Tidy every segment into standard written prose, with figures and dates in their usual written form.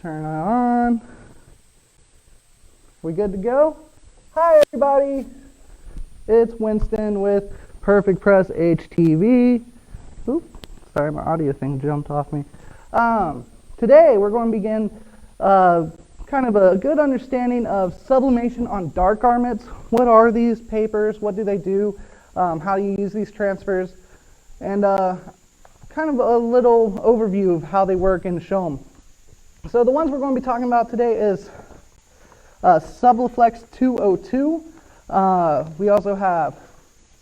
Turn it on. We good to go? Hi everybody, it's Winston with PerfecPress HTV. Oop, sorry, my audio thing jumped off me. Today we're going to begin kind of a good understanding of sublimation on dark garments. What are these papers? What do they do? How do you use these transfers? And kind of a little overview of how they work and show them. So the ones we're going to be talking about today is Subflex 202. We also have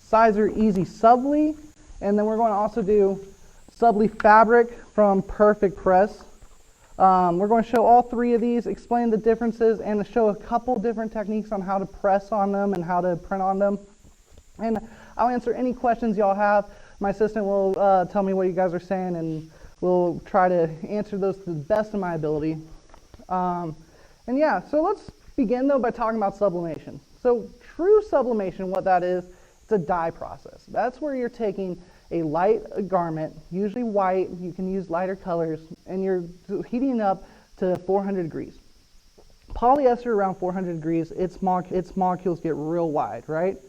Siser Easy Subli, and then we're going to also do Subli Fabric from PerfecPress. We're going to show all three of these, explain the differences, and show a couple different techniques on how to press on them and how to print on them. And I'll answer any questions y'all have. My assistant will tell me what you guys are saying, and we'll try to answer those to the best of my ability. And yeah, so let's begin though by talking about sublimation. So true sublimation, what that is, it's a dye process. That's where you're taking a light garment, usually white, you can use lighter colors, and you're heating up to 400 degrees. Polyester around 400 degrees, its molecules get real wide, right?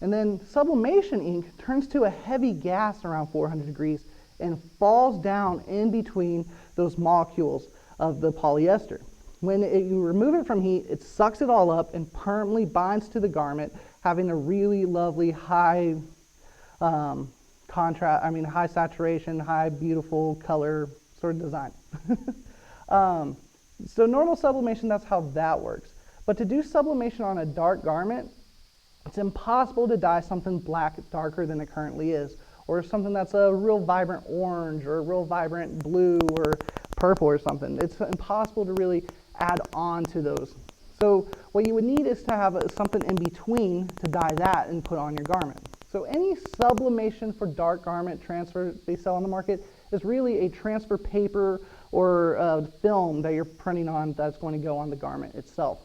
And then sublimation ink turns to a heavy gas around 400 degrees and falls down in between those molecules of the polyester. When you remove it from heat, it sucks it all up and permanently binds to the garment, having a really lovely high high saturation, high beautiful color sort of design. So normal sublimation, that's how that works. But to do sublimation on a dark garment, it's impossible to dye something black darker than it currently is, or something that's a real vibrant orange or a real vibrant blue or purple or something. It's impossible to really add on to those. So what you would need is to have something in between to dye that and put on your garment. So any sublimation for dark garment transfer they sell on the market is really a transfer paper or a film that you're printing on that's going to go on the garment itself.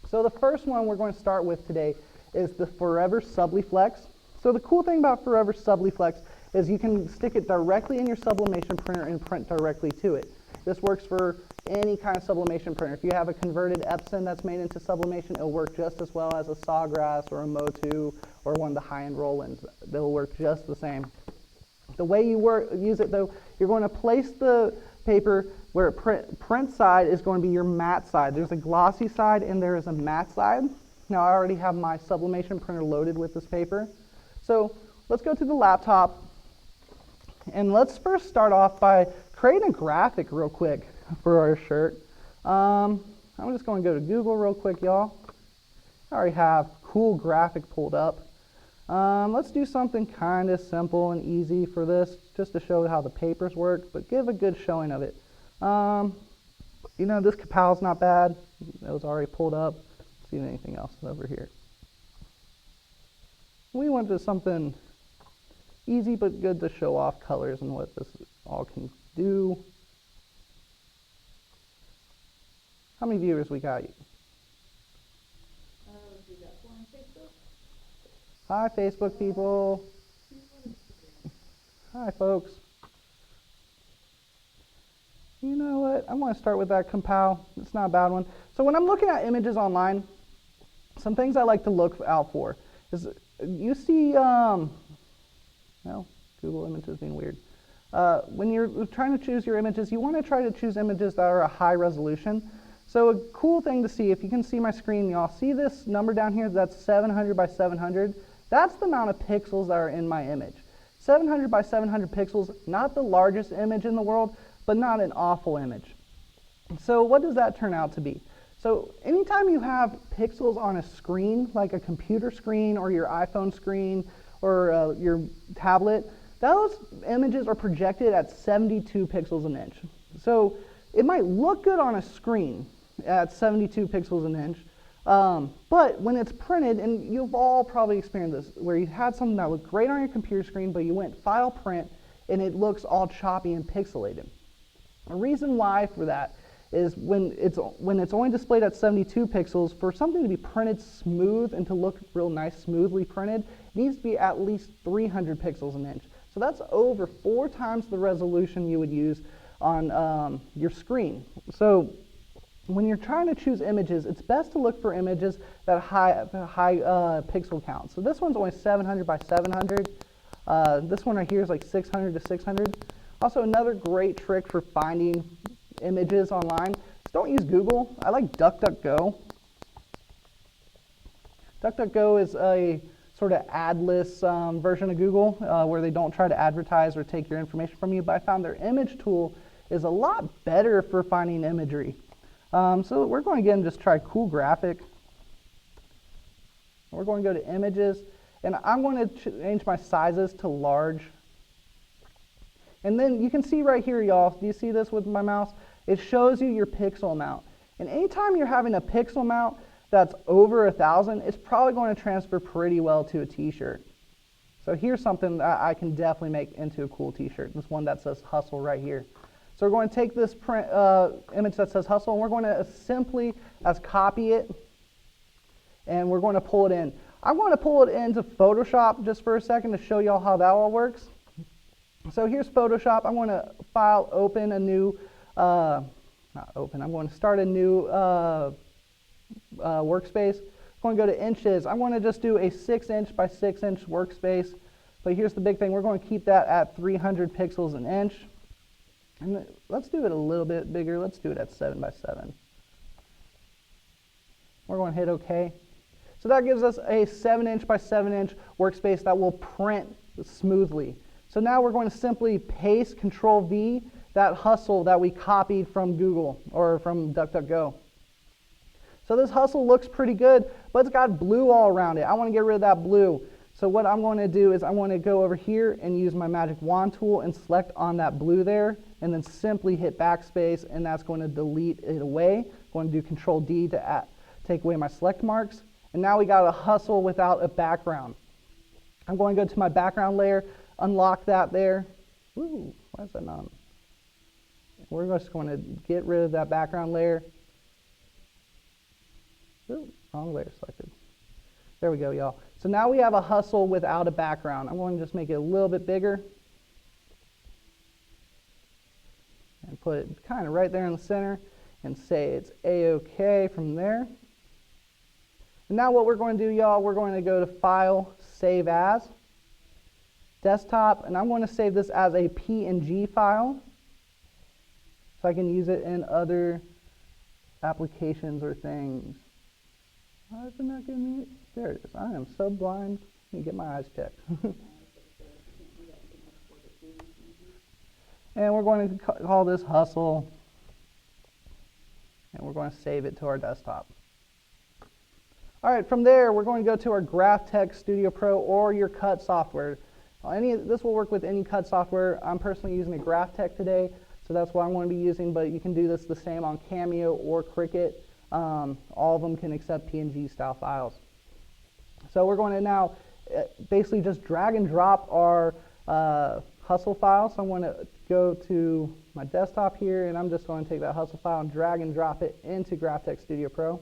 So the first one we're going to start with today is the Forever Subflex. So the cool thing about Forever Subflex is you can stick it directly in your sublimation printer and print directly to it. This works for any kind of sublimation printer. If you have a converted Epson that's made into sublimation, it'll work just as well as a Sawgrass or a Motu or one of the high-end roll-ins. They'll work just the same. The way you use it though, you're going to place the paper where print side is going to be your matte side. There's a glossy side and there is a matte side. Now I already have my sublimation printer loaded with this paper. So let's go to the laptop and let's first start off by creating a graphic real quick for our shirt. I'm just going to go to Google real quick, y'all. I already have cool graphic pulled up. Let's do something kind of simple and easy for this, just to show how the papers work, but give a good showing of it. You know, this Kapow's not bad. That was already pulled up. Let's see anything else over here. We went to something easy but good to show off colors and what this all can do. How many viewers we got? We got one on Facebook. Hi, Facebook people. Hi, folks. You know what? I want to start with that Kapow. It's not a bad one. So when I'm looking at images online, some things I like to look out for is you see, well, Google Images being weird. When you're trying to choose your images, you want to try to choose images that are a high resolution. So a cool thing to see, if you can see my screen, y'all see this number down here, that's 700 by 700. That's the amount of pixels that are in my image. 700 by 700 pixels, not the largest image in the world, but not an awful image. So what does that turn out to be? So anytime you have pixels on a screen, like a computer screen or your iPhone screen or your tablet, those images are projected at 72 pixels an inch. So it might look good on a screen at 72 pixels an inch, but when it's printed, and you've all probably experienced this, where you had something that looked great on your computer screen, but you went file print and it looks all choppy and pixelated. The reason why for that is when it's only displayed at 72 pixels, for something to be printed smooth and to look real nice, smoothly printed, it needs to be at least 300 pixels an inch. So that's over 4 times the resolution you would use on your screen. So when you're trying to choose images, it's best to look for images that have high pixel count. So this one's only 700 by 700. This one right here is like 600 to 600. Also, another great trick for finding images online is don't use Google. I like DuckDuckGo. DuckDuckGo is a sort of adless version of Google where they don't try to advertise or take your information from you, but I found their image tool is a lot better for finding imagery. So we're going to again just try cool graphic. We're going to go to images, and I'm going to change my sizes to large. And then you can see right here, y'all, do you see this with my mouse? It shows you your pixel amount. And anytime you're having a pixel amount that's over 1,000, it's probably going to transfer pretty well to a t-shirt. So here's something that I can definitely make into a cool t-shirt. This one that says hustle right here. So we're going to take this print, image that says hustle, and we're going to simply as copy it, and we're going to pull it in. I'm going to pull it into Photoshop just for a second to show y'all how that all works. So here's Photoshop. I'm going to file, open a new, I'm going to start a new workspace. I'm going to go to inches. I'm going to just do a 6-inch by 6-inch workspace. But here's the big thing. We're going to keep that at 300 pixels an inch. And let's do it a little bit bigger. Let's do it at 7 by 7. We're going to hit OK. So that gives us a 7-inch by 7-inch workspace that will print smoothly. So now we're going to simply paste Control-V, that hustle that we copied from Google or from DuckDuckGo. So this hustle looks pretty good, but it's got blue all around it. I want to get rid of that blue. So what I'm going to do is I want to go over here and use my magic wand tool and select on that blue there, and then simply hit backspace, and that's going to delete it away. I'm going to do Control-D to take away my select marks. And now we got a hustle without a background. I'm going to go to my background layer, unlock that there. Ooh, why is that not? We're just going to get rid of that background layer. Ooh, wrong layer selected. There we go, y'all. So now we have a hustle without a background. I'm going to just make it a little bit bigger and put it kind of right there in the center and say it's A-OK from there. And now what we're going to do, y'all, we're going to go to File, Save As, Desktop, and I'm going to save this as a PNG file so I can use it in other applications or things. Why is it not giving me? There it is. I am so blind. Let me get my eyes checked. And we're going to call this Hustle, and we're going to save it to our desktop. All right, from there, we're going to go to our GraphTech Studio Pro or your cut software. This will work with any cut software. I'm personally using a GraphTech today, so that's what I'm going to be using, but you can do this the same on Cameo or Cricut. All of them can accept PNG style files. So we're going to now basically just drag and drop our hustle file. So I'm going to go to my desktop here, and I'm just going to take that hustle file and drag and drop it into GraphTech Studio Pro.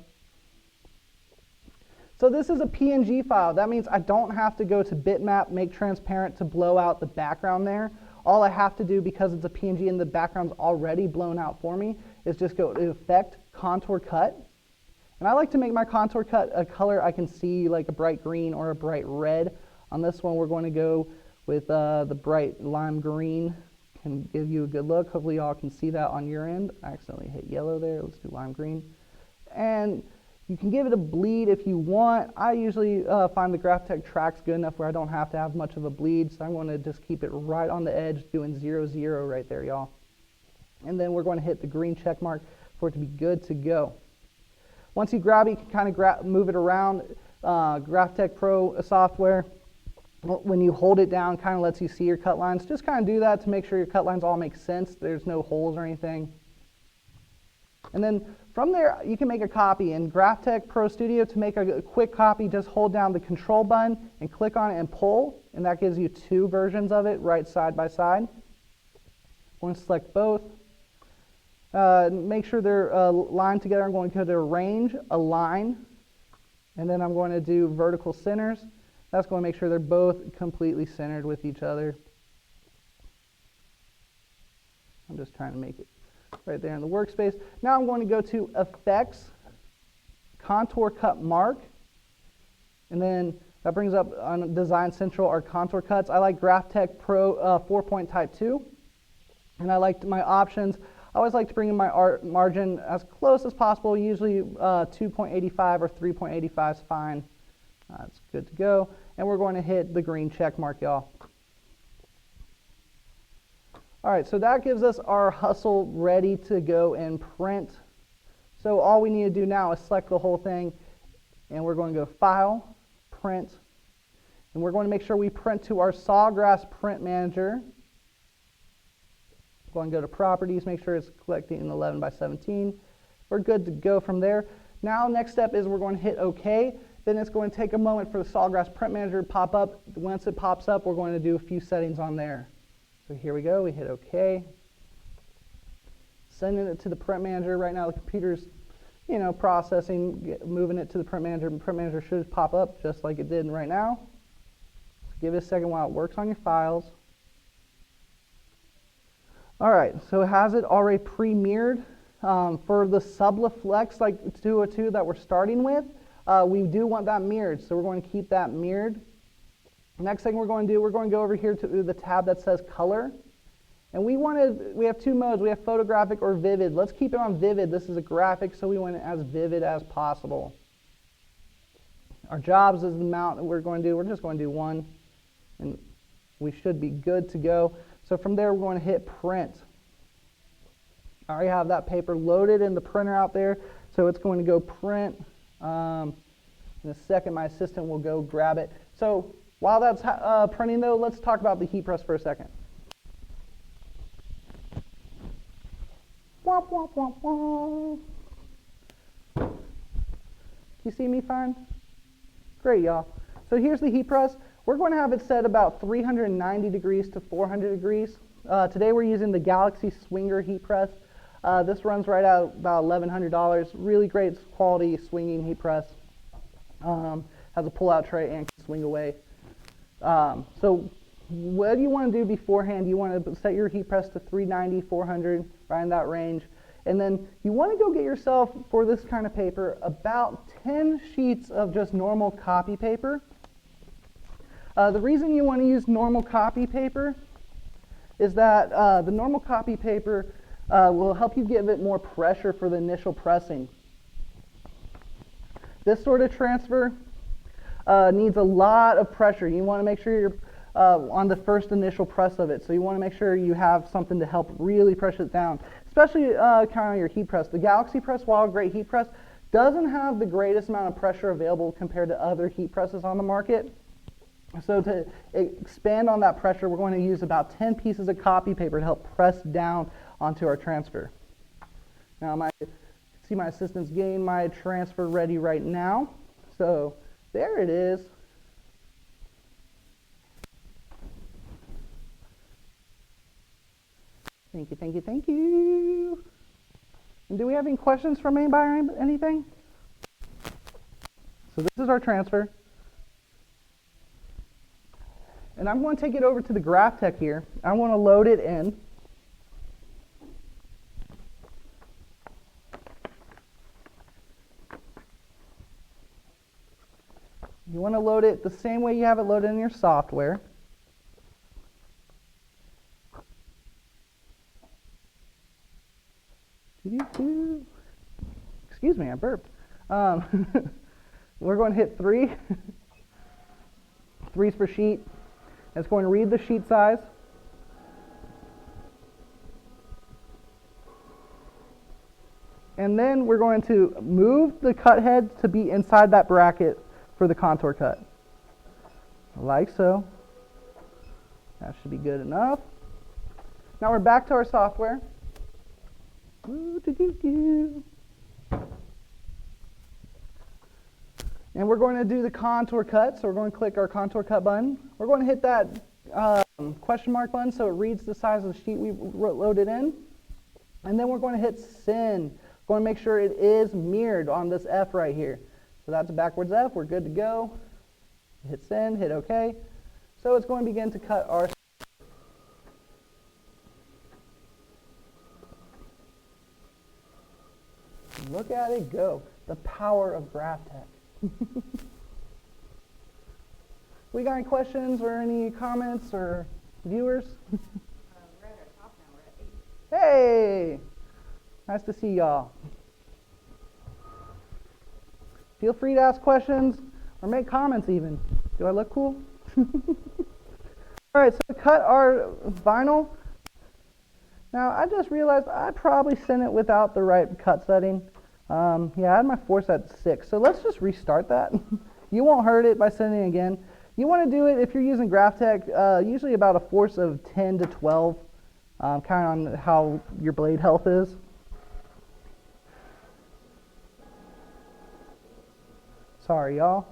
So this is a PNG file. That means I don't have to go to bitmap, make transparent to blow out the background there. All I have to do, because it's a PNG and the background's already blown out for me, is just go to Effect, Contour Cut. And I like to make my contour cut a color I can see, like a bright green or a bright red. On this one, we're going to go with the bright lime green. Can give you a good look. Hopefully y'all can see that on your end. I accidentally hit yellow there. Let's do lime green. And you can give it a bleed if you want. I usually find the GraphTech tracks good enough where I don't have to have much of a bleed, so I'm going to just keep it right on the edge, doing 0, 0 right there, y'all. And then we're going to hit the green check mark for it to be good to go. Once you grab it, you can kind of move it around. GraphTech Pro software, when you hold it down, kind of lets you see your cut lines. Just kind of do that to make sure your cut lines all make sense. There's no holes or anything. And then from there, you can make a copy. In GraphTech Pro Studio, to make a quick copy, just hold down the Control button and click on it and pull, and that gives you 2 versions of it right side by side. I'm going to select both. Make sure they're lined together. I'm going to go to Arrange, Align, and then I'm going to do Vertical Centers. That's going to make sure they're both completely centered with each other. I'm just trying to make it right there in the workspace. Now I'm going to go to Effects, Contour Cut Mark, and then that brings up on Design Central our contour cuts. I like GraphTech Pro 4-point Type 2, and I like my options. I always like to bring in my margin as close as possible. Usually 2.85 or 3.85 is fine. That's good to go. And we're going to hit the green check mark, y'all. All right, so that gives us our hustle ready to go and print. So all we need to do now is select the whole thing, and we're going to go File, Print, and we're going to make sure we print to our Sawgrass Print Manager. Go and go to Properties, make sure it's collecting in 11 by 17. We're good to go from there. Now, next step is we're going to hit OK. Then it's going to take a moment for the Sawgrass Print Manager to pop up. Once it pops up, we're going to do a few settings on there. So here we go, we hit OK. Sending it to the Print Manager. Right now the computer's, processing, moving it to the Print Manager. The Print Manager should pop up just like it did right now. Give it a second while it works on your files. All right, so it has it already pre-mirrored. For the Subflex like 202 that we're starting with, we do want that mirrored, so we're going to keep that mirrored. Next thing we're going to do, we're going to go over here to the tab that says Color. And we have two modes. We have photographic or vivid. Let's keep it on vivid. This is a graphic, so we want it as vivid as possible. Our jobs is the amount that we're going to do. We're just going to do one, and we should be good to go. So from there, we're going to hit Print. I already have that paper loaded in the printer out there, so it's going to go print. In a second, my assistant will go grab it. So while that's printing, though, let's talk about the heat press for a second. Womp, womp, womp, womp. You see me fine? Great, y'all. So here's the heat press. We're going to have it set about 390 degrees to 400 degrees. Today we're using the Galaxy Swinger heat press. This runs right out about $1,100. Really great quality swinging heat press. Has a pull-out tray and can swing away. So what do you want to do beforehand? You want to set your heat press to 390, 400, right in that range. And then you want to go get yourself, for this kind of paper, about 10 sheets of just normal copy paper. The reason you want to use normal copy paper is that the normal copy paper will help you give it more pressure for the initial pressing. This sort of transfer needs a lot of pressure. You want to make sure you're on the first initial press of it. So you want to make sure you have something to help really press it down, especially kind of on your heat press. The Galaxy Press, while a great heat press, doesn't have the greatest amount of pressure available compared to other heat presses on the market. So to expand on that pressure, we're going to use about 10 pieces of copy paper to help press down onto our transfer. Now, see my assistant's getting my transfer ready right now. So there it is. Thank you, thank you, thank you. And do we have any questions from anybody or anything? So this is our transfer. And I'm going to take it over to the GraphTech here. I want to load it in. You want to load it the same way you have it loaded in your software. Excuse me, I burped. We're going to hit 3. 3's for sheet. It's going to read the sheet size. And then we're going to move the cut head to be inside that bracket for the contour cut. Like so. That should be good enough. Now we're back to our software. And we're going to do the contour cut. So we're going to click our contour cut button. We're going to hit that question mark button so it reads the size of the sheet we loaded in. And then we're going to hit send. We're going to make sure it is mirrored on this F right here. So that's a backwards F. We're good to go. Hit send, hit OK. So it's going to begin to cut our. Look at it go. The power of GraphTech. We got any questions or any comments or viewers? We're at our top now. We're at 8. Hey! Nice to see y'all. Feel free to ask questions or make comments even. Do I look cool? All right, so to cut our vinyl, now I just realized I probably sent it without the right cut setting. Yeah, I had my force at 6, so let's just restart that. You won't hurt it by sending it again. You want to do it, if you're using GraphTech, usually about a force of 10 to 12, kind of on how your blade health is. Sorry, y'all.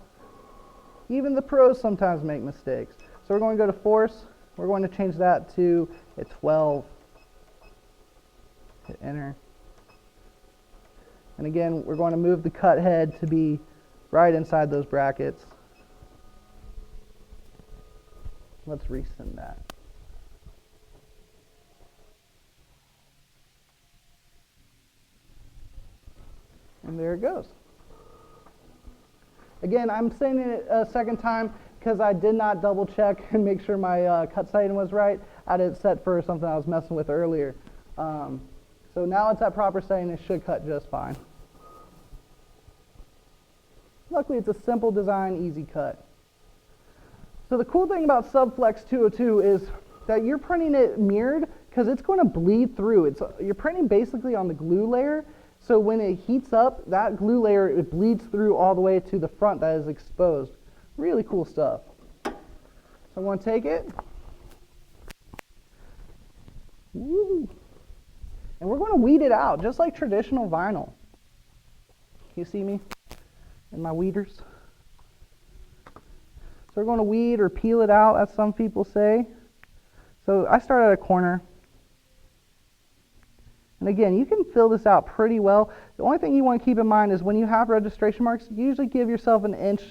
Even the pros sometimes make mistakes. So we're going to go to force. We're going to change that to a 12. Hit enter. And again, we're going to move the cut head to be right inside those brackets. Let's resend that. And there it goes. Again, I'm saying it a second time because I did not double check and make sure my cut setting was right. I had it set for something I was messing with earlier. So now it's at proper setting, it should cut just fine. Luckily, it's a simple design, easy cut. So the cool thing about Subflex 202 is that you're printing it mirrored because it's going to bleed through. You're printing basically on the glue layer, so when it heats up, that glue layer, it bleeds through all the way to the front that is exposed. Really cool stuff. So I'm going to take it. Woo. And we're going to weed it out, just like traditional vinyl. You see me in my weeders? So we're going to weed or peel it out, as some people say. So I start at a corner. And again, you can fill this out pretty well. The only thing you want to keep in mind is when you have registration marks, usually give yourself an inch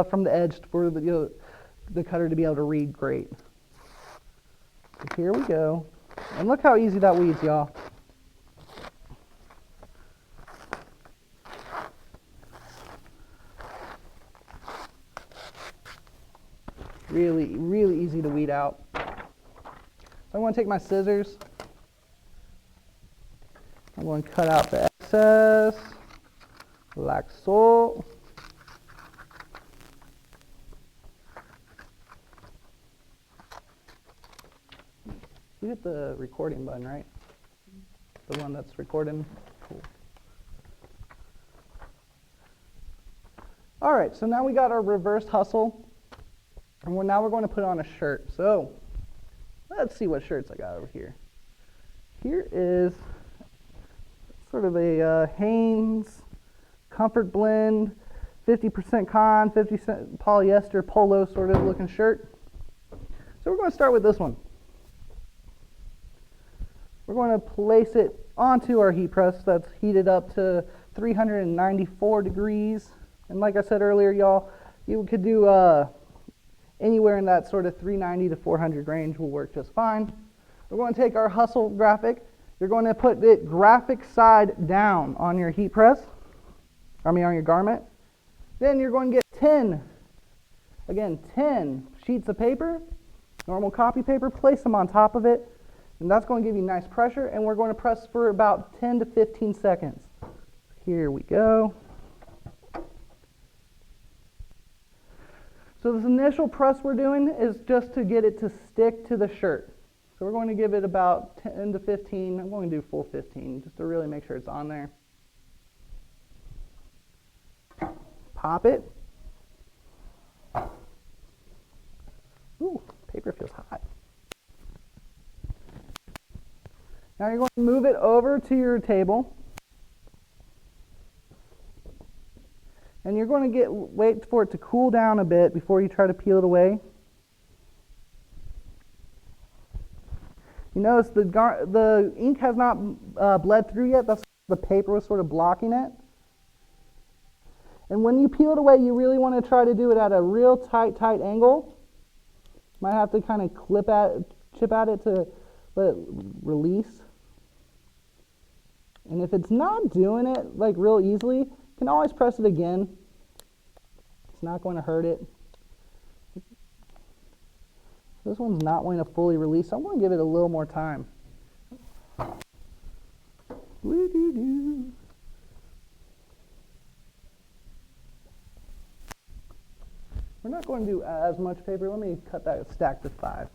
from the edge for the cutter to be able to read great. So here we go. And look how easy that weeds, y'all. Really, really easy to weed out. So I'm going to take my scissors. I'm going to cut out the excess, like so. You hit the recording button, right? The one that's recording? Cool. All right, so now we got our reverse hustle. And now we're going to put on a shirt. So let's see what shirts I got over here. Here is sort of a Hanes Comfort Blend, 50% cotton, 50% polyester polo sort of looking shirt. So we're going to start with this one. We're going to place it onto our heat press that's heated up to 394 degrees. And like I said earlier, y'all, you could do anywhere in that sort of 390 to 400 range will work just fine. We're going to take our hustle graphic. You're going to put it graphic side down on your heat press, on your garment. Then you're going to get 10 sheets of paper, normal copy paper, place them on top of it, and that's going to give you nice pressure, and we're going to press for about 10 to 15 seconds. Here we go. So this initial press we're doing is just to get it to stick to the shirt. So we're going to give it about 10 to 15. I'm going to do full 15 just to really make sure it's on there. Pop it. Ooh, paper feels hot. Now you're going to move it over to your table. And you're going to wait for it to cool down a bit before you try to peel it away. You notice the ink has not bled through yet. That's the paper was sort of blocking it. And when you peel it away, you really want to try to do it at a real tight angle. Might have to kind of chip at it to let it release. And if it's not doing it like real easily, you can always press it again. It's not going to hurt it. This one's not going to fully release, so I'm going to give it a little more time. Woo-doo-doo. We're not going to do as much paper. Let me cut that stack to 5.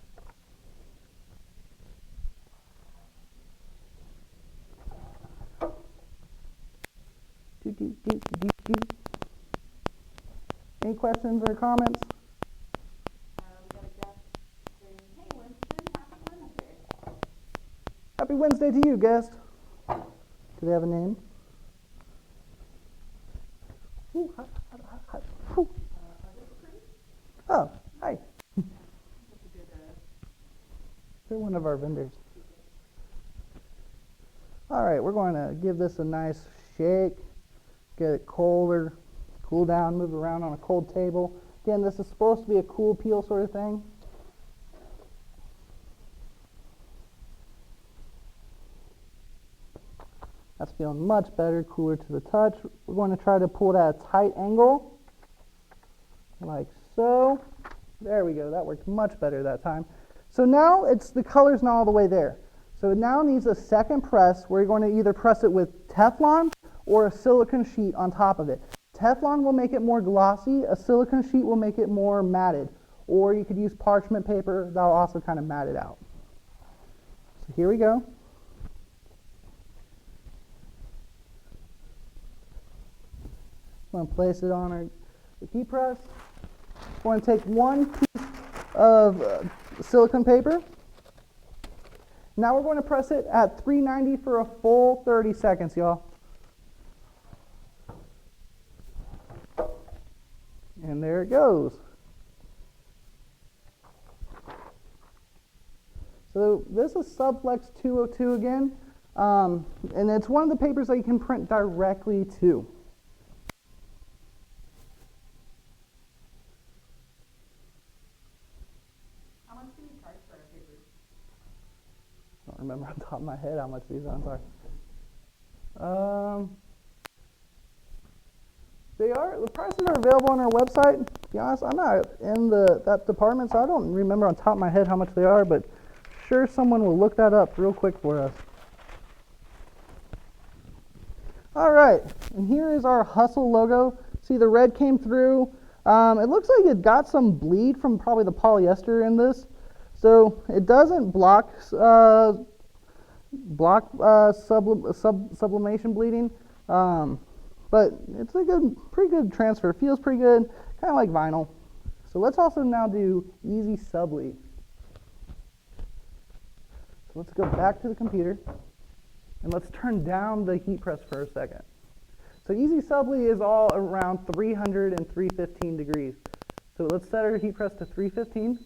Any questions or comments? We got a guest saying, hey, Winston, happy Wednesday. Happy Wednesday to you, guest. Do they have a name? Ooh, hi, hi, hi. Ooh. Oh, hi. They're one of our vendors. All right, we're going to give this a nice shake, get it colder, cool down, move around on a cold table. Again, this is supposed to be a cool peel sort of thing. That's feeling much better, cooler to the touch. We're going to try to pull it at a tight angle, like so. There we go, that worked much better that time. So now the color's not all the way there. So it now needs a second press where you're going to either press it with Teflon or a silicone sheet on top of it. Teflon will make it more glossy, a silicone sheet will make it more matted, or you could use parchment paper, that'll also kind of mat it out. So here we go. I'm going to place it on our heat press. We're going to take one piece of silicone paper. Now we're going to press it at 390 for a full 30 seconds, y'all. And there it goes. So this is Subflex 202 again, and it's one of the papers that you can print directly to. How much do we charge for our papers? I don't remember on top of my head how much these ones are. The prices are available on our website. To be honest, I'm not in that department, so I don't remember on top of my head how much they are, but sure someone will look that up real quick for us. All right, and here is our Hustle logo. See, the red came through. It looks like it got some bleed from probably the polyester in this, so it doesn't block sublimation bleeding. But it's a pretty good transfer. Feels pretty good, kind of like vinyl. So let's also now do Easy Subli. So let's go back to the computer, and let's turn down the heat press for a second. So Easy Subli is all around 300 and 315 degrees. So let's set our heat press to 315.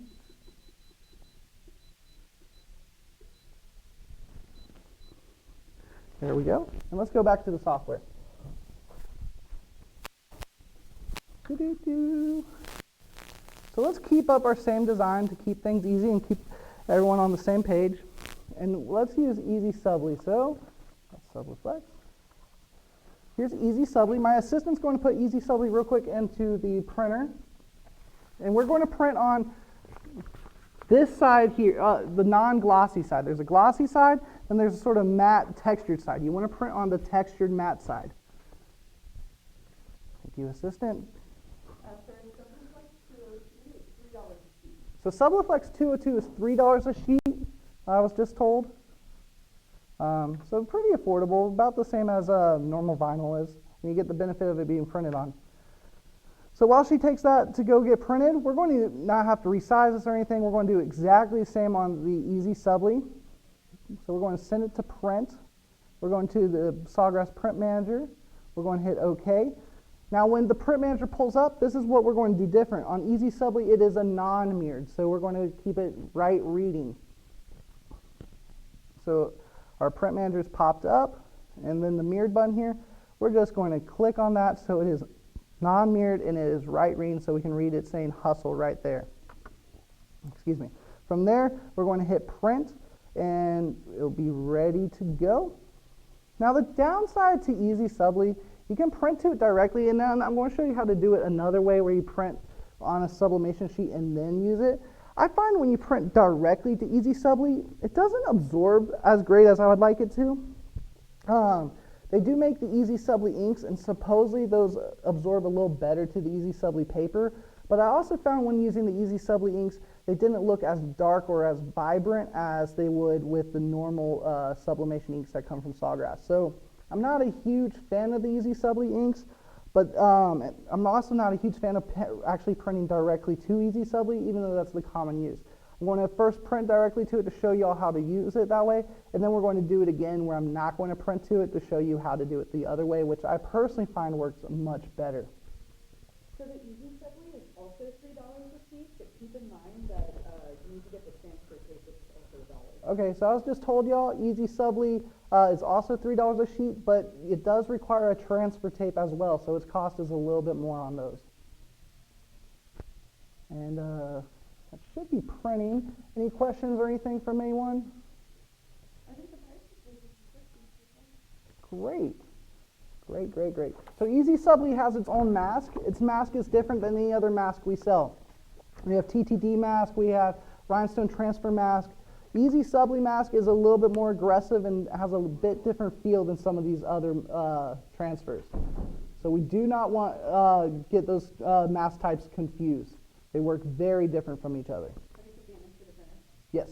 There we go. And let's go back to the software. So let's keep up our same design to keep things easy and keep everyone on the same page. And let's use Easy Subli. So that's Subflex. Here's Easy Subli. My assistant's going to put Easy Subli real quick into the printer. And we're going to print on this side here, the non-glossy side. There's a glossy side, and there's a sort of matte textured side. You want to print on the textured matte side. Thank you, assistant. So Subflex 202 is $3 a sheet, I was just told. So pretty affordable, about the same as normal vinyl is. And you get the benefit of it being printed on. So while she takes that to go get printed, we're going to not have to resize this or anything. We're going to do exactly the same on the Easy Subli. So we're going to send it to print. We're going to the Sawgrass Print Manager. We're going to hit OK. Now when the Print Manager pulls up, this is what we're going to do different. On Easy Subli, it is a non-mirrored, so we're going to keep it right reading. So our Print Manager is popped up, and then the mirrored button here, we're just going to click on that so it is non-mirrored and it is right reading, so we can read it saying Hustle right there. Excuse me. From there, we're going to hit print, and it'll be ready to go. Now the downside to Easy Subli, you can print to it directly, and then I'm going to show you how to do it another way where you print on a sublimation sheet and then use it. I find when you print directly to Easy Subli, it doesn't absorb as great as I would like it to. They do make the Easy Subli inks, and supposedly those absorb a little better to the Easy Subli paper, but I also found when using the Easy Subli inks, they didn't look as dark or as vibrant as they would with the normal sublimation inks that come from Sawgrass. So I'm not a huge fan of the Easy Subli inks, but I'm also not a huge fan of actually printing directly to Easy Subli, even though that's the common use. I'm going to first print directly to it to show you all how to use it that way, and then we're going to do it again where I'm not going to print to it to show you how to do it the other way, which I personally find works much better. So the Easy Subli is also $3 a sheet, but keep in mind that you need to get the transfer tape, which is also $1. Okay, so I was just told y'all, Easy Subli is also $3 a sheet, but it does require a transfer tape as well, so its cost is a little bit more on those. And that should be printing. Any questions or anything from anyone? I think the price is $50. Great. Great, great, great. So Easy Subli has its own mask. Its mask is different than any other mask we sell. We have TTD mask, we have rhinestone transfer mask. Easy Subli mask is a little bit more aggressive and has a bit different feel than some of these other transfers. So we do not want get those mask types confused. They work very different from each other. Ready to be into the printer? Yes.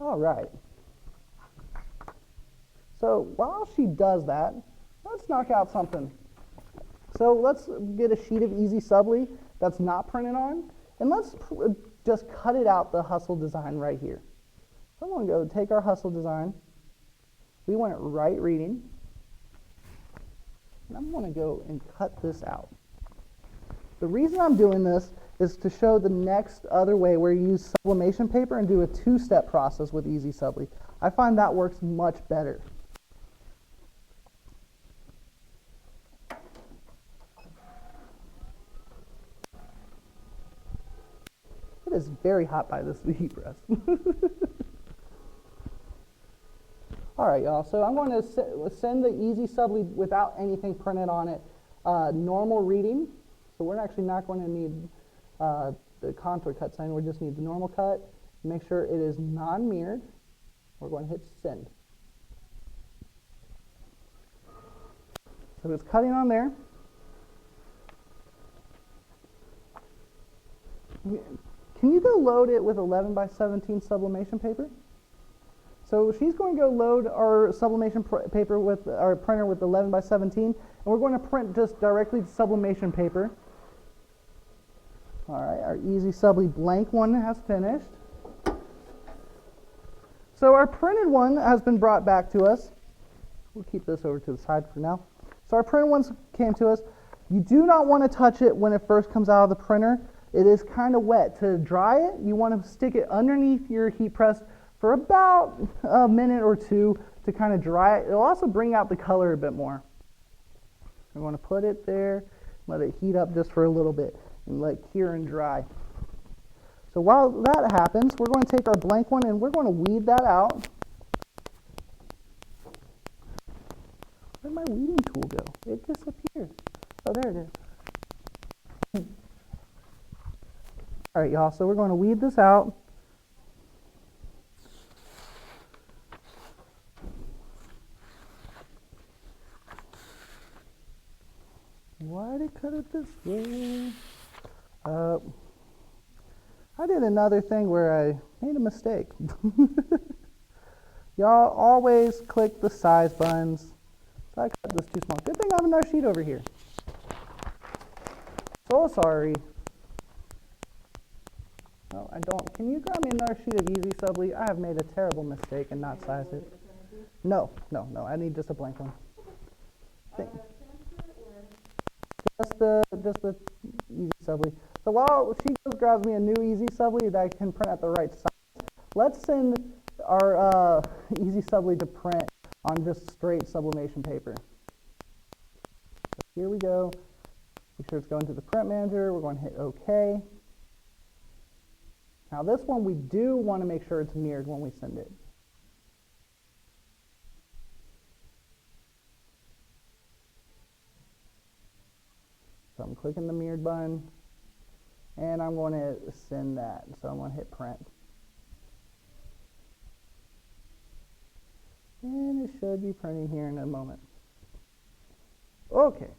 All right. So while she does that, let's knock out something. So let's get a sheet of Easy Subli that's not printed on, and let's just cut it out the hustle design right here. So I'm going to go take our hustle design. We want it right reading. And I'm going to go and cut this out. The reason I'm doing this is to show the next other way where you use sublimation paper and do a two-step process with Easy Subli. I find that works much better. It is very hot by this heat press. All right, y'all. So I'm going to send the Easy Subli without anything printed on it. Normal reading. So we're actually not going to need the contour cut sign. We just need the normal cut. Make sure it is non-mirrored. We're going to hit send. So it's cutting on there. Can you go load it with 11 by 17 sublimation paper? So she's going to go load our sublimation paper with our printer with 11 by 17, and we're going to print just directly to sublimation paper. All right, our Easy Subli blank one has finished. So our printed one has been brought back to us. We'll keep this over to the side for now. So our printed ones came to us. You do not want to touch it when it first comes out of the printer. It is kind of wet. To dry it, you want to stick it underneath your heat press for about a minute or two to kind of dry it. It'll also bring out the color a bit more. I'm going to put it there, let it heat up just for a little bit, and let it cure and dry. So while that happens, we're going to take our blank one and we're going to weed that out. Where'd my weeding tool go? It disappeared. Oh, there it is. All right, y'all, so we're going to weed this out. Why did it cut it this way? I did another thing where I made a mistake. Y'all always click the size buttons. So I cut this too small. Good thing I have another sheet over here. So sorry. No, I don't. Can you grab me another sheet of Easy Subli? I have made a terrible mistake and not sized it. No. I need just a blank one. Just the Easy Subli. So while she goes grabs me a new Easy Subli that I can print at the right size, let's send our Easy Subli to print on just straight sublimation paper. So here we go. Make sure it's going to the print manager. We're going to hit OK. Now this one we do want to make sure it's mirrored when we send it. I'm clicking the mirrored button, and I'm going to send that. So I'm going to hit print. And it should be printing here in a moment. Okay.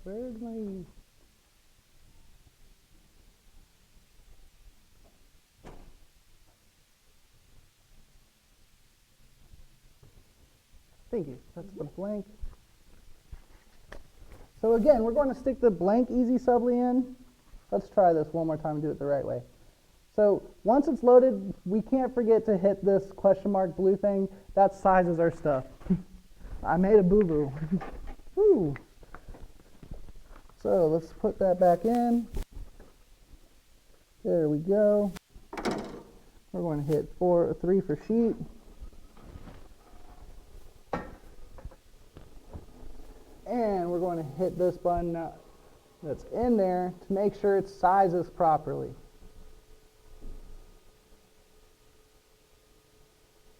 Where's my... Thank you. That's the blank. So again, we're going to stick the blank Easy Subli in. Let's try this one more time and do it the right way. So once it's loaded, we can't forget to hit this question mark blue thing. That sizes our stuff. I made a boo-boo. Woo. So let's put that back in. There we go. We're going to hit 3 for sheet. And we're going to hit this button that's in there to make sure it sizes properly.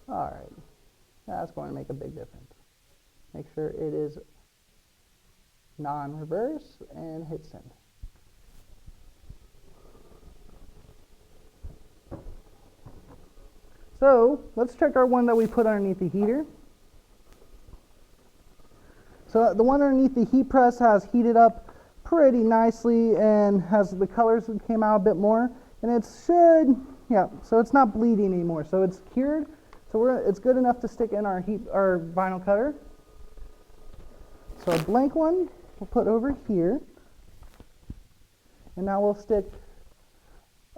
All right, that's going to make a big difference. Make sure it is non-reverse and hit send. So let's check our one that we put underneath the heater. So the one underneath the heat press has heated up pretty nicely and has the colors that came out a bit more. And it should, yeah, so it's not bleeding anymore. So it's cured. So it's good enough to stick in our vinyl cutter. So a blank one we'll put over here. And now we'll stick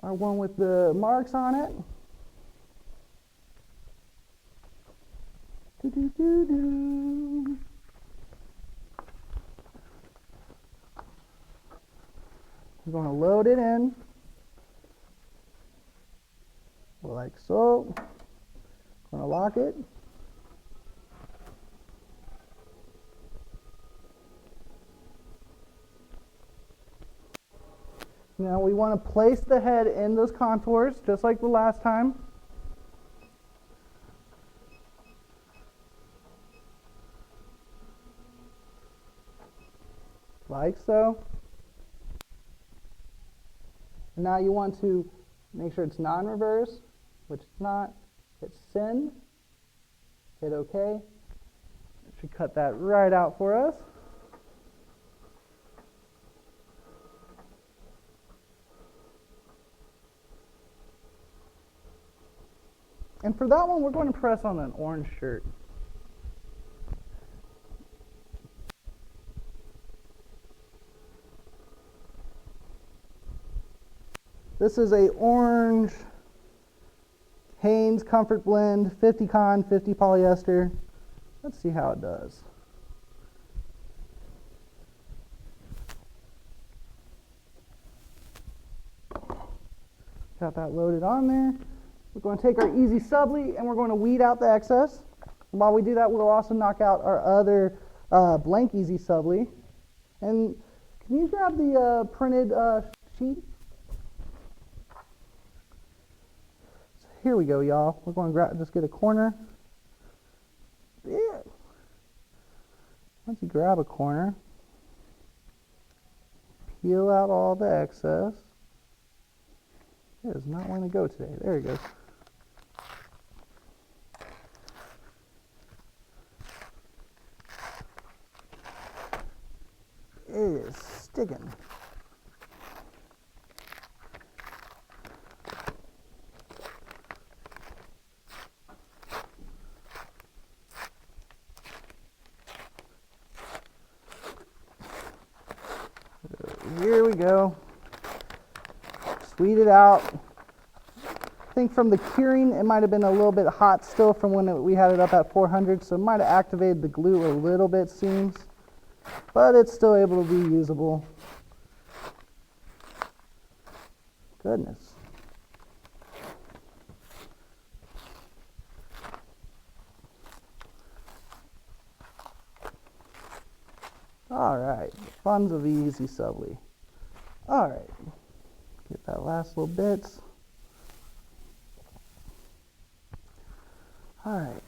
our one with the marks on it. Doo-doo-doo-doo. We're going to load it in like so. Going to lock it. Now we want to place the head in those contours just like the last time. Like so. And now you want to make sure it's non-reverse, which it's not. Hit send, hit OK. It should cut that right out for us. And for that one, we're going to press on an orange shirt. This is a orange Hanes Comfort Blend, 50 Con, 50 polyester. Let's see how it does. Got that loaded on there. We're going to take our Easy Subli and we're going to weed out the excess. And while we do that, we'll also knock out our other blank Easy Subli. And can you grab the printed sheet? Here we go, y'all. We're going to just get a corner. Yeah. Once you grab a corner, peel out all the excess. It does not want to go today. There it goes. It is sticking. Here we go. Sweet it out. I think from the curing, it might have been a little bit hot still from when we had it up at 400, so it might have activated the glue a little bit, seems. But it's still able to be usable. Goodness. All right, funds of the Easy Subli. All right, get that last little bits. All right.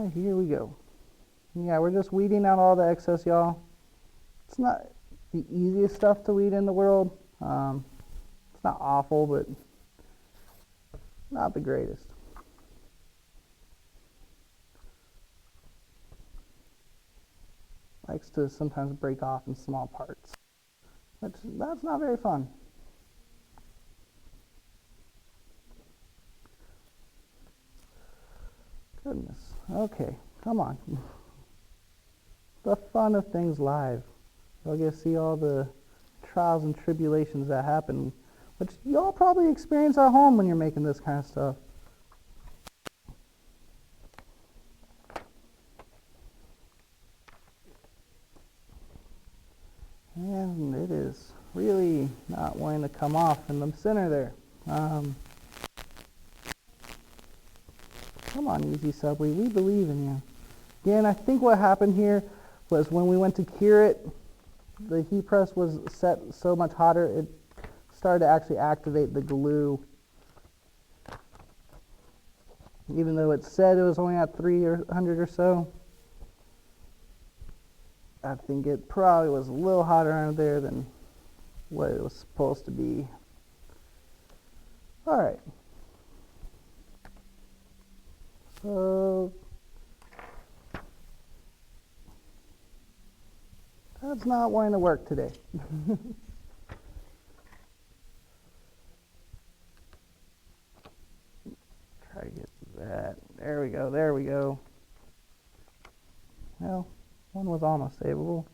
Here we go. Yeah, we're just weeding out all the excess, y'all. It's not the easiest stuff to weed in the world. It's not awful, but not the greatest. Likes to sometimes break off in small parts. That's not very fun. Goodness. Okay, come on. The fun of things live. You'll get to see all the trials and tribulations that happen, which y'all probably experience at home when you're making this kind of stuff. And it is really not wanting to come off in the center there. Come on, Easy Subli, we believe in you. Again, I think what happened here was when we went to cure it, the heat press was set so much hotter, it started to actually activate the glue. Even though it said it was only at 300 or so, I think it probably was a little hotter under there than what it was supposed to be. All right. So that's not wanting to work today. Try to get that. There we go. There we go. Well, one was almost savable.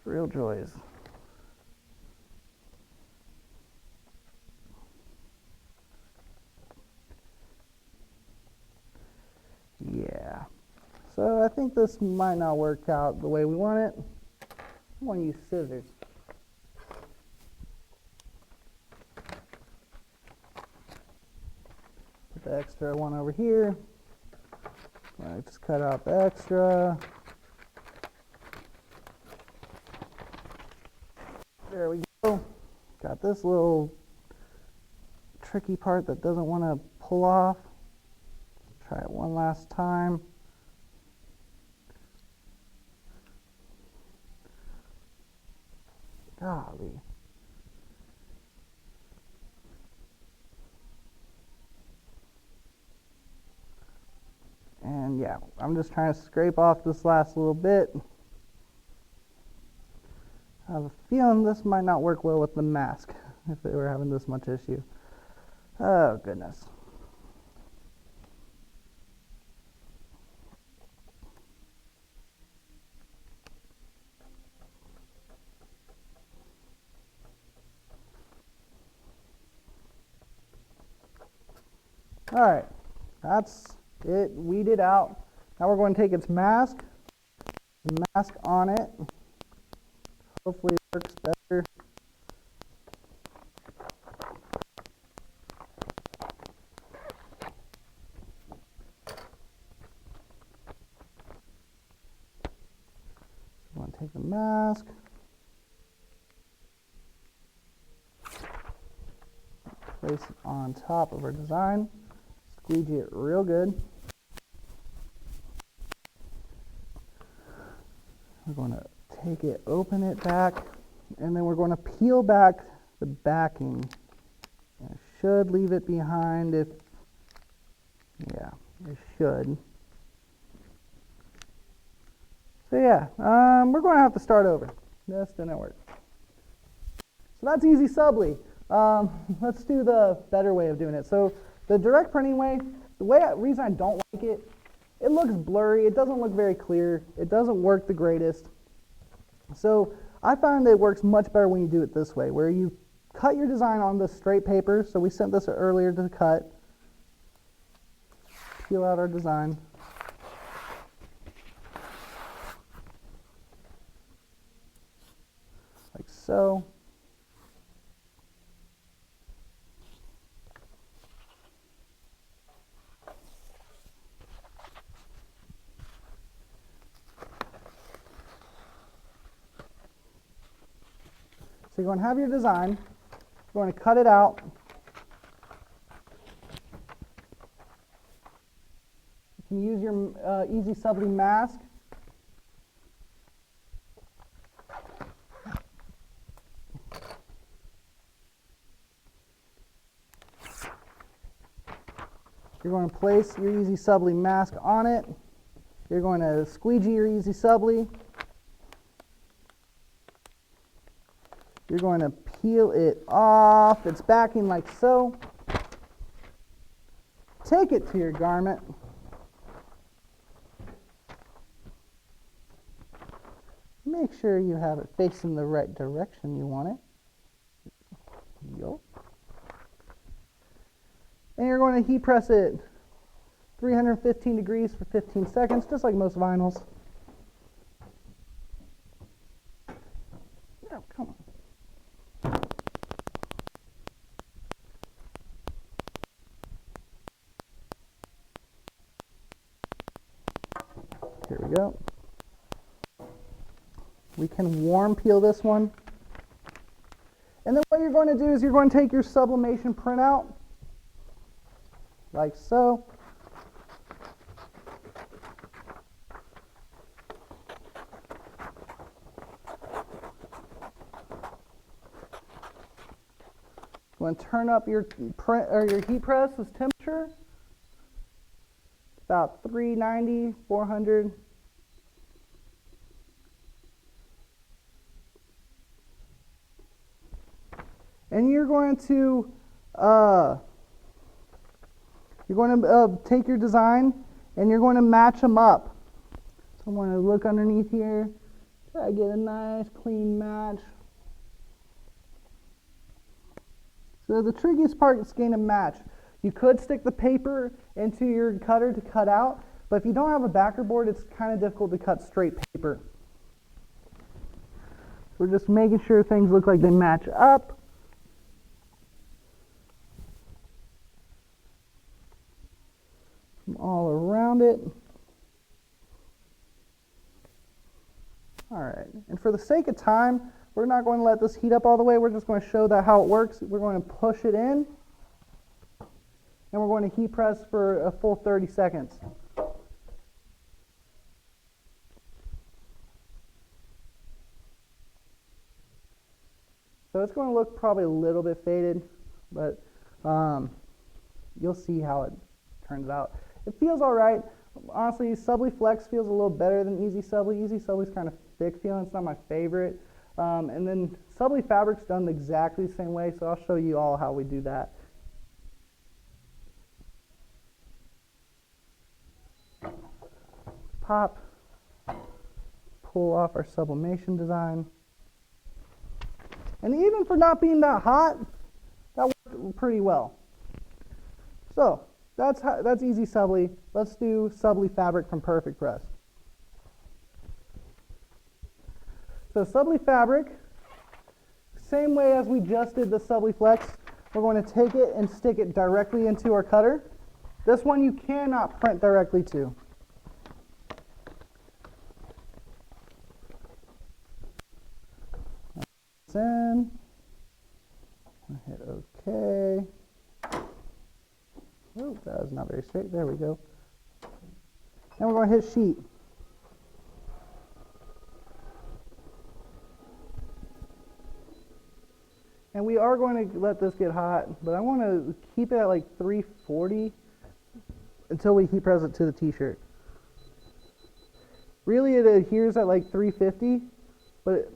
Real joys. Yeah. So I think this might not work out the way we want it. I'm going to use scissors. Put the extra one over here. Just cut out the extra. There we go. Got this little tricky part that doesn't want to pull off. Try it one last time. Golly. And yeah, I'm just trying to scrape off this last little bit. I have a feeling this might not work well with the mask if they were having this much issue. Oh, goodness. All right, that's it, weeded out. Now we're going to take its mask, the mask on it. Hopefully it works better. So I'm going to take the mask. Place it on top of our design. Squeegee it real good. We're going to take it, open it back, and then we're going to peel back the backing. I should leave it behind if, yeah, it should. So yeah, we're going to have to start over. This didn't work. So that's Easy Subli. Let's do the better way of doing it. So the direct printing way, reason I don't like it, it looks blurry, it doesn't look very clear, it doesn't work the greatest. So I found it works much better when you do it this way, where you cut your design on the straight paper. So we sent this earlier to cut. Peel out our design. Like so. So you're going to have your design, you're going to cut it out, You can use your Easy Subli mask. You're going to place your Easy Subli mask on it. You're going to squeegee your Easy Subli. You're going to peel it off its backing like so. Take it to your garment. Make sure you have it facing the right direction you want it. Yo. And you're going to heat press it 315 degrees for 15 seconds, just like most vinyls. Oh, come on. Here we go. We can warm peel this one. And then what you're going to do is you're going to take your sublimation printout, like so. You want to turn up your print or your heat press's temperature. About 390, 400. And you're going to take your design and you're going to match them up. So I'm going to look underneath here, try to get a nice clean match. So the trickiest part is getting a match. You could stick the paper into your cutter to cut out, but if you don't have a backer board, it's kind of difficult to cut straight paper. We're just making sure things look like they match up. All around it. All right, and for the sake of time, we're not going to let this heat up all the way. We're just going to show that how it works. We're going to push it in, and we're going to heat press for a full 30 seconds. So it's going to look probably a little bit faded, but you'll see how it turns out. It feels all right. Honestly, Subflex feels a little better than Easy Subli. Easy Subli is kind of thick feeling. It's not my favorite. And then Subli Fabric's done exactly the same way, so I'll show you all how we do that. Pop, pull off our sublimation design. And even for not being that hot, that worked pretty well. So that's Easy Subli. Let's do Subli Fabric from PerfecPress. So Subli Fabric, same way as we just did the Subflex, we're going to take it and stick it directly into our cutter. This one you cannot print directly to. In. Hit OK. Oh, that was not very straight. There we go. And we're going to hit sheet. And we are going to let this get hot, but I want to keep it at like 340 until we heat press it to the t-shirt. Really it adheres at like 350, but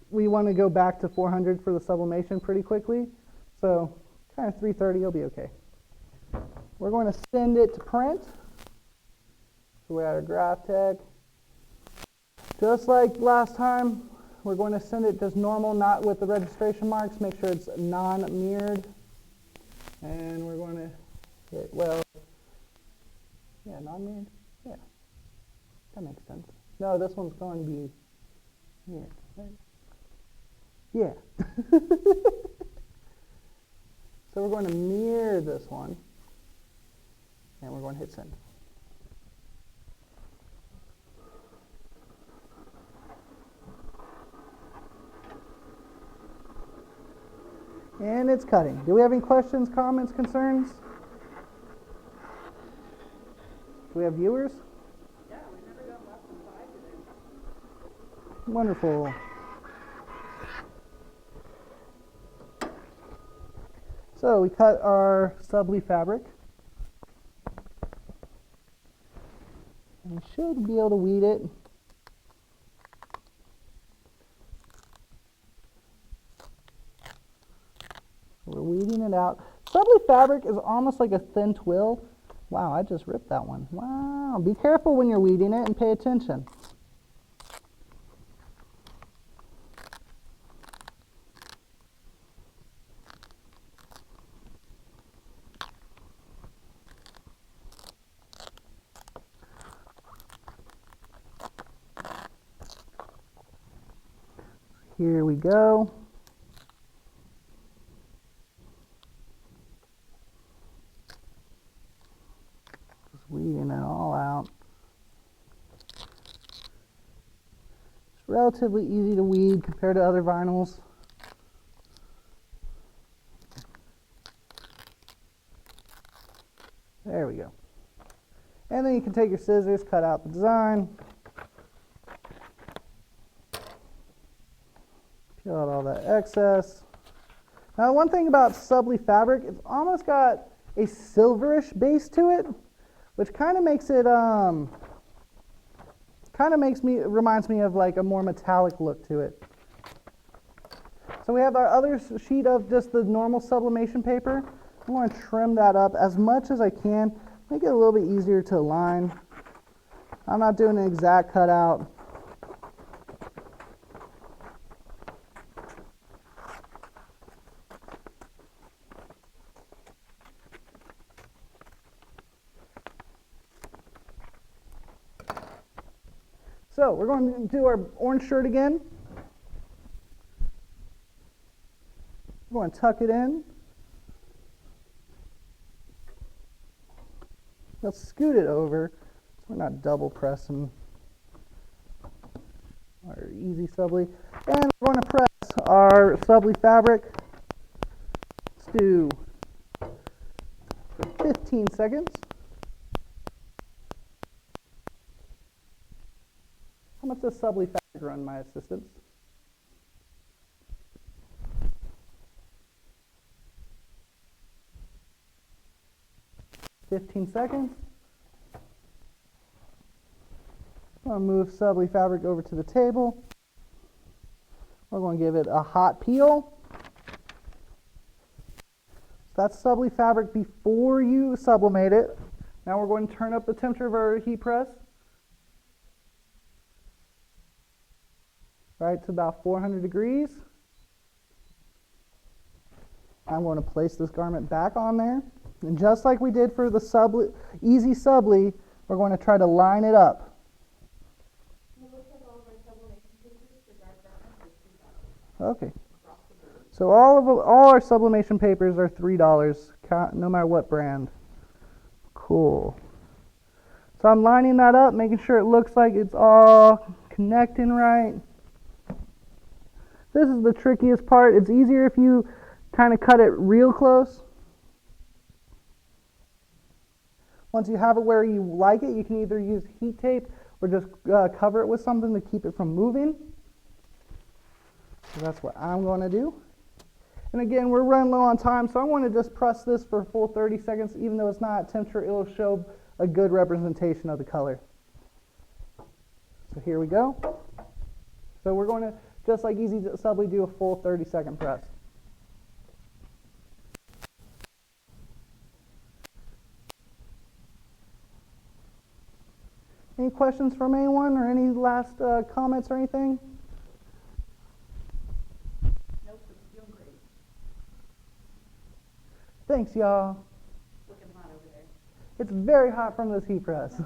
we want to go back to 400 for the sublimation pretty quickly. So kind of 330 will be okay. We're going to send it to print. So we're at our graph tech. Just like last time, we're going to send it just normal, not with the registration marks. Make sure it's non-mirrored. And we're going to hit, well, yeah, non-mirrored. Yeah, that makes sense. No, this one's going to be mirrored, right? Yeah. So we're going to mirror this one, and we're going to hit send. And it's cutting. Do we have any questions, comments, concerns? Do we have viewers? Yeah, we never got less than 5 today. Wonderful. So we cut our Subli fabric. We should be able to weed it. We're weeding it out. Subli fabric is almost like a thin twill. Wow, I just ripped that one. Wow, be careful when you're weeding it and pay attention. Here we go. Just weeding it all out. It's relatively easy to weed compared to other vinyls. There we go. And then you can take your scissors, cut out the design. Peel out all that excess. Now, one thing about Subli fabric, it's almost got a silverish base to it, which kind of makes it, reminds me of like a more metallic look to it. So we have our other sheet of just the normal sublimation paper. I'm going to trim that up as much as I can, make it a little bit easier to align. I'm not doing an exact cutout. So we're going to do our orange shirt again. We're going to tuck it in. Let's scoot it over so we're not double pressing our easy Subli. And we're going to press our Subli fabric. Let's do 15 seconds. How much does Subli fabric run, my assistants? $15 seconds. I'm going to move Subli fabric over to the table. We're going to give it a hot peel. So that's Subli fabric before you sublimate it. Now we're going to turn up the temperature of our heat press. Right to about 400 degrees. I'm going to place this garment back on there. And just like we did for the easy Subli, we're going to try to line it up. Okay. So all our sublimation papers are $3, no matter what brand. Cool. So I'm lining that up, making sure it looks like it's all connecting right. This is the trickiest part. It's easier if you kind of cut it real close. Once you have it where you like it, you can either use heat tape or just cover it with something to keep it from moving. So that's what I'm going to do. And again, we're running low on time, so I want to just press this for a full 30 seconds. Even though it's not at temperature, it will show a good representation of the color. So here we go. So we're going to, just like easy Subli, do a full 30-second press. Any questions from anyone or any last comments or anything? Nope, it's doing great. Thanks, y'all. Looking hot over there. It's very hot from this heat press.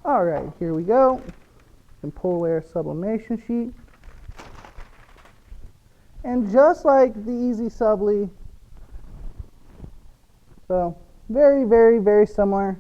All right, here we go. And pull away our sublimation sheet. And just like the easy Subli, so very, very, very similar.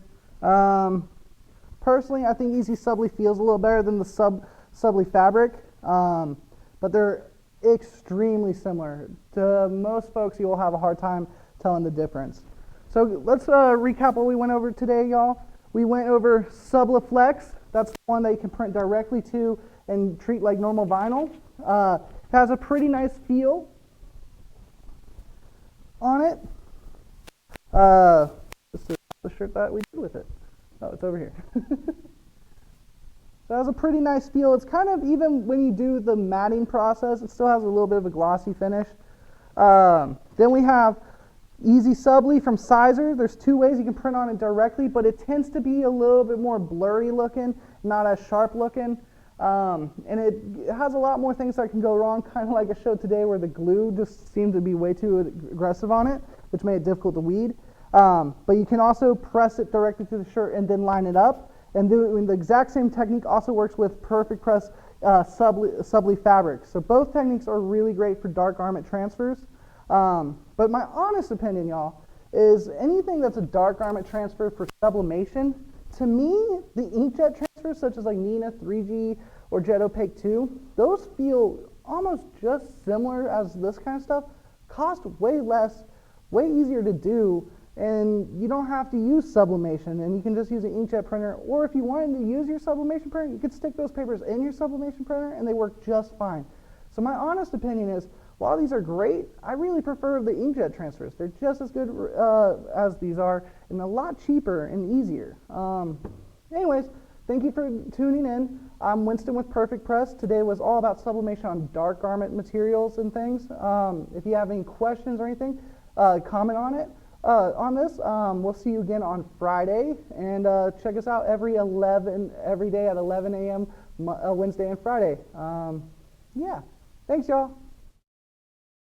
Personally, I think easy Subli feels a little better than the Subli fabric, but they're extremely similar. To most folks, you will have a hard time telling the difference. So let's recap what we went over today, y'all. We went over Subflex. That's the one that you can print directly to and treat like normal vinyl. It has a pretty nice feel on it. This is the shirt that we did with it. Oh, it's over here. So it has a pretty nice feel. It's kind of, even when you do the matting process, it still has a little bit of a glossy finish. Then we have Easy Subli from Siser. There's two ways you can print on it directly, but it tends to be a little bit more blurry looking, not as sharp looking. And it has a lot more things that can go wrong, kind of like I showed today where the glue just seemed to be way too aggressive on it, which made it difficult to weed. But you can also press it directly to the shirt and then line it up. And doing the exact same technique also works with PerfecPress Subli Fabric. So both techniques are really great for dark garment transfers. But my honest opinion, y'all, is anything that's a dark garment transfer for sublimation, to me, the inkjet transfers, such as like Nina 3G or Jet Opaque 2, those feel almost just similar as this kind of stuff, cost way less, way easier to do, and you don't have to use sublimation, and you can just use an inkjet printer, or if you wanted to use your sublimation printer, you could stick those papers in your sublimation printer and they work just fine. So my honest opinion is, while these are great, I really prefer the inkjet transfers. They're just as good as these are, and a lot cheaper and easier. Anyways, thank you for tuning in. I'm Winston with PerfecPress. Today was all about sublimation on dark garment materials and things. If you have any questions or anything, comment on it. On this, we'll see you again on Friday, and check us out every day at 11 a.m. Wednesday and Friday. Yeah, thanks, y'all.